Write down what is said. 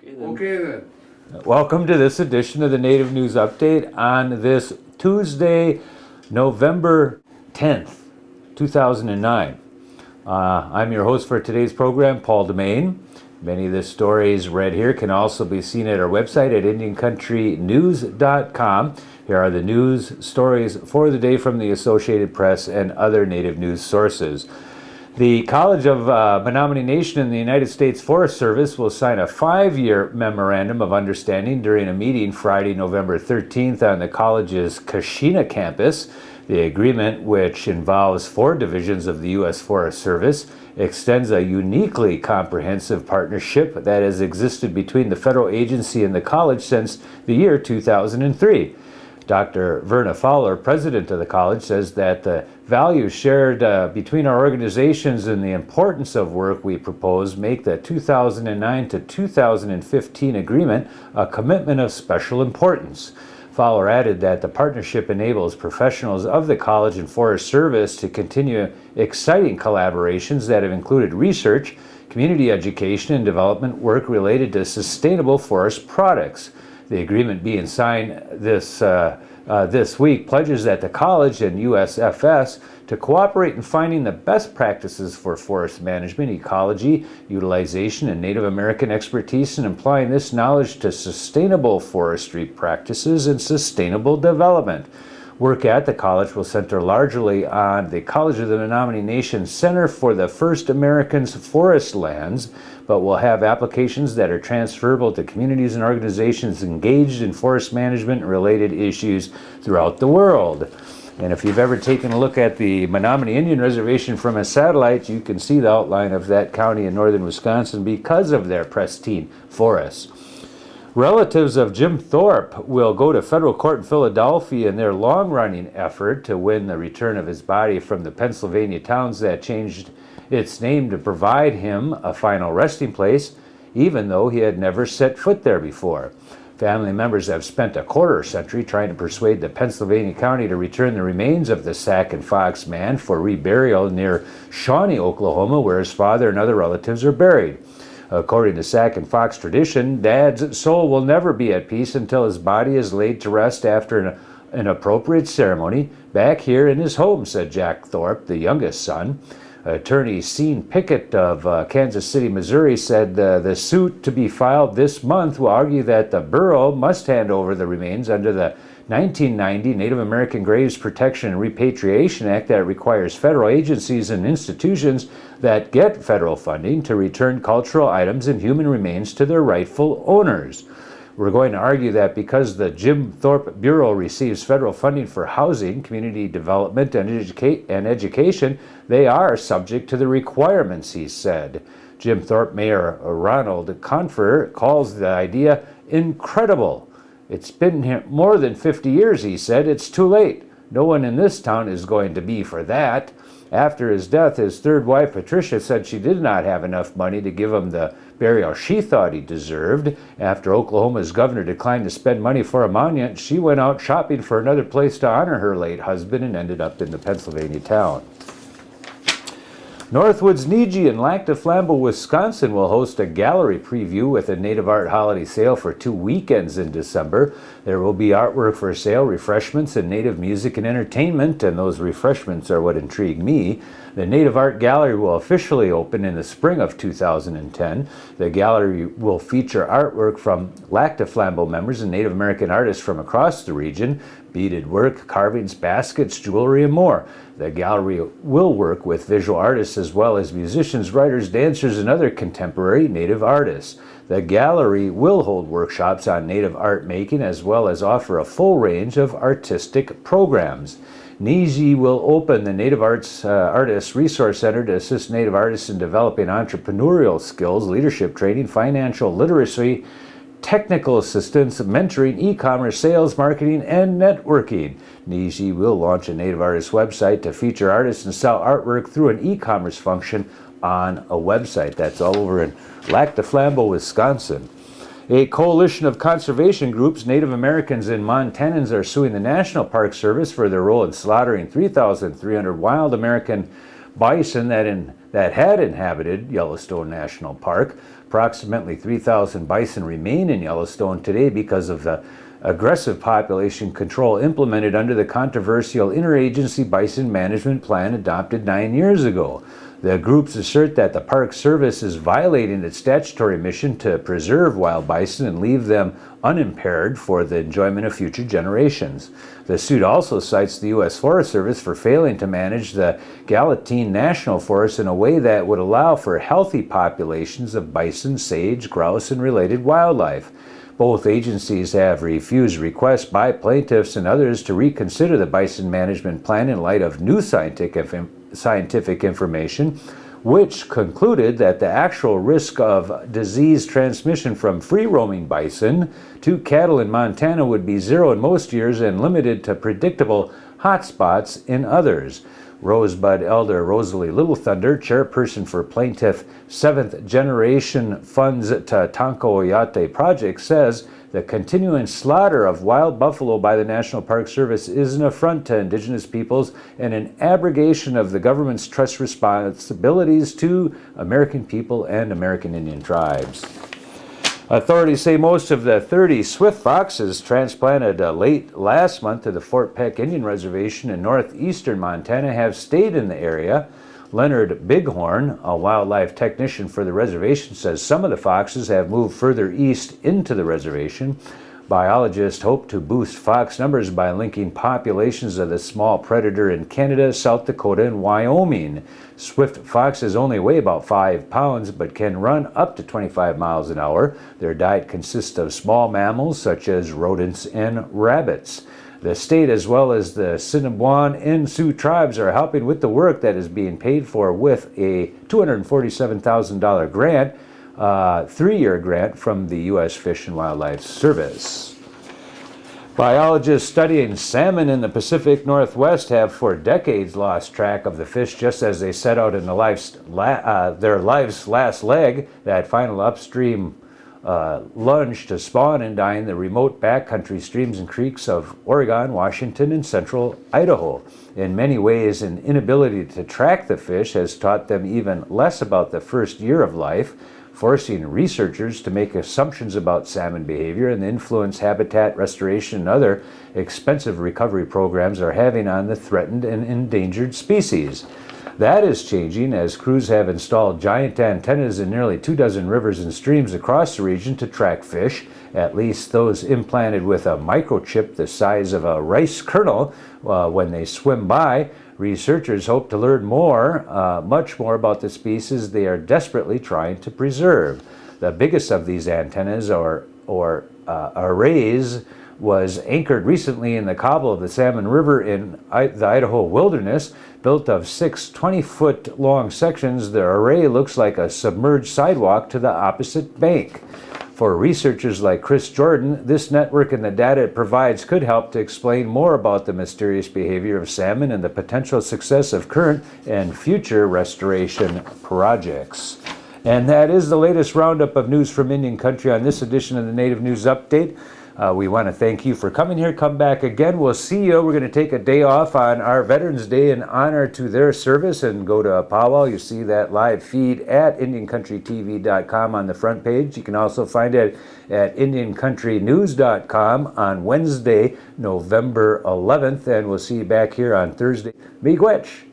Okay then. Welcome to this edition of the Native News Update on this Tuesday, November 10th, 2009. I'm your host for today's program, Paul Demain. Many of the stories read here can also be seen at our website at IndianCountryNews.com. Here are the news stories for the day from the Associated Press and other Native news sources. The College of Menomonee Nation and the United States Forest Service will sign a 5-year memorandum of understanding during a meeting Friday, November 13th on the college's Kashina campus. The agreement, which involves 4 divisions of the U.S. Forest Service, extends a uniquely comprehensive partnership that has existed between the federal agency and the college since the year 2003. Dr. Verna Fowler, president of the college, says that the values shared between our organizations and the importance of work we propose make the 2009 to 2015 agreement a commitment of special importance. Fowler added that the partnership enables professionals of the College and Forest Service to continue exciting collaborations that have included research, community education, and development work related to sustainable forest products. The agreement being signed this week pledges that the college and USFS to cooperate in finding the best practices for forest management, ecology, utilization, and Native American expertise, and applying this knowledge to sustainable forestry practices and sustainable development. Work at the college will center largely on the College of the Menomonee Nation Center for the First Americans Forest Lands, but will have applications that are transferable to communities and organizations engaged in forest management and related issues throughout the world. And if you've ever taken a look at the Menomonee Indian Reservation from a satellite, you can see the outline of that county in northern Wisconsin because of their pristine forests. Relatives of Jim Thorpe will go to federal court in Philadelphia in their long-running effort to win the return of his body from the Pennsylvania towns that changed its name to provide him a final resting place, even though he had never set foot there before. Family members have spent a quarter-century trying to persuade the Pennsylvania County to return the remains of the Sac and Fox man for reburial near Shawnee, Oklahoma, where his father and other relatives are buried. According to Sac and Fox tradition, Dad's soul will never be at peace until his body is laid to rest after an appropriate ceremony back here in his home, said Jack Thorpe, the youngest son. Attorney Sean Pickett of Kansas City, Missouri, said the suit to be filed this month will argue that the borough must hand over the remains under the 1990 Native American Graves Protection and Repatriation Act that requires federal agencies and institutions that get federal funding to return cultural items and human remains to their rightful owners. We're going to argue that because the Jim Thorpe Bureau receives federal funding for housing, community development, and education, they are subject to the requirements, he said. Jim Thorpe Mayor Ronald Confer calls the idea incredible. It's been here more than 50 years, he said. It's too late. No one in this town is going to be for that. After his death, his third wife, Patricia, said she did not have enough money to give him the burial she thought he deserved. After Oklahoma's governor declined to spend money for a monument, she went out shopping for another place to honor her late husband and ended up in the Pennsylvania town. Northwoods Niji in Lac du Flambeau, Wisconsin will host a gallery preview with a native art holiday sale for 2 weekends in December. There will be artwork for sale, refreshments, and native music and entertainment, and those refreshments are what intrigue me. The Native Art Gallery will officially open in the spring of 2010. The gallery will feature artwork from Lac du Flambeau members and Native American artists from across the region, beaded work, carvings, baskets, jewelry, and more. The gallery will work with visual artists as well as musicians, writers, dancers, and other contemporary Native artists. The gallery will hold workshops on Native art making as well as offer a full range of artistic programs. Niji will open the Native Artists Resource Center to assist Native artists in developing entrepreneurial skills, leadership training, financial literacy, technical assistance, mentoring, e-commerce, sales, marketing, and networking. Niji will launch a Native Artist website to feature artists and sell artwork through an e-commerce function on a website. That's all over in Lac du Flambeau, Wisconsin. A coalition of conservation groups, Native Americans and Montanans, are suing the National Park Service for their role in slaughtering 3,300 wild American bison that in that had inhabited Yellowstone National Park. Approximately 3,000 bison remain in Yellowstone today because of the aggressive population control implemented under the controversial Interagency Bison Management Plan adopted 9 years ago. The groups assert that the Park Service is violating its statutory mission to preserve wild bison and leave them unimpaired for the enjoyment of future generations. The suit also cites the U.S. Forest Service for failing to manage the Gallatin National Forest in a way that would allow for healthy populations of bison, sage, grouse, and related wildlife. Both agencies have refused requests by plaintiffs and others to reconsider the bison management plan in light of new scientific information, which concluded that the actual risk of disease transmission from free-roaming bison to cattle in Montana would be zero in most years and limited to predictable hotspots in others. Rosebud Elder Rosalie Little Thunder, chairperson for Plaintiff 7th Generation Funds Tatanka Oyate Project, says the continuing slaughter of wild buffalo by the National Park Service is an affront to Indigenous peoples and an abrogation of the government's trust responsibilities to American people and American Indian tribes. Authorities say most of the 30 swift foxes transplanted late last month to the Fort Peck Indian Reservation in northeastern Montana have stayed in the area. Leonard Bighorn, a wildlife technician for the reservation, says some of the foxes have moved further east into the reservation. Biologists hope to boost fox numbers by linking populations of the small predator in Canada, South Dakota, and Wyoming. Swift foxes only weigh about 5 pounds but can run up to 25 miles an hour. Their diet consists of small mammals such as rodents and rabbits. The state, as well as the Assiniboine and Sioux tribes, are helping with the work that is being paid for with a $247,000 grant, 3-year grant from the U.S. Fish and Wildlife Service. Biologists studying salmon in the Pacific Northwest have for decades lost track of the fish just as they set out in their life's last leg, that final upstream lunge to spawn and die in the remote backcountry streams and creeks of Oregon, Washington, and central Idaho. In many ways, an inability to track the fish has taught them even less about the first year of life, forcing researchers to make assumptions about salmon behavior and the influence habitat restoration and other expensive recovery programs are having on the threatened and endangered species. That is changing as crews have installed giant antennas in nearly 24 rivers and streams across the region to track fish, at least those implanted with a microchip the size of a rice kernel when they swim by. Researchers hope to learn much more about the species they are desperately trying to preserve. The biggest of these antennas, or arrays, was anchored recently in the cobble of the Salmon River in the Idaho wilderness. Built of 6 20-foot long sections, the array looks like a submerged sidewalk to the opposite bank. For researchers like Chris Jordan, this network and the data it provides could help to explain more about the mysterious behavior of salmon and the potential success of current and future restoration projects. And that is the latest roundup of news from Indian Country on this edition of the Native News Update. We want to thank you for coming here. Come back again. We'll see you. We're going to take a day off on our Veterans Day in honor to their service and go to a powwow. You see that live feed at IndianCountryTV.com on the front page. You can also find it at IndianCountryNews.com on Wednesday, November 11th. And we'll see you back here on Thursday. Miigwech.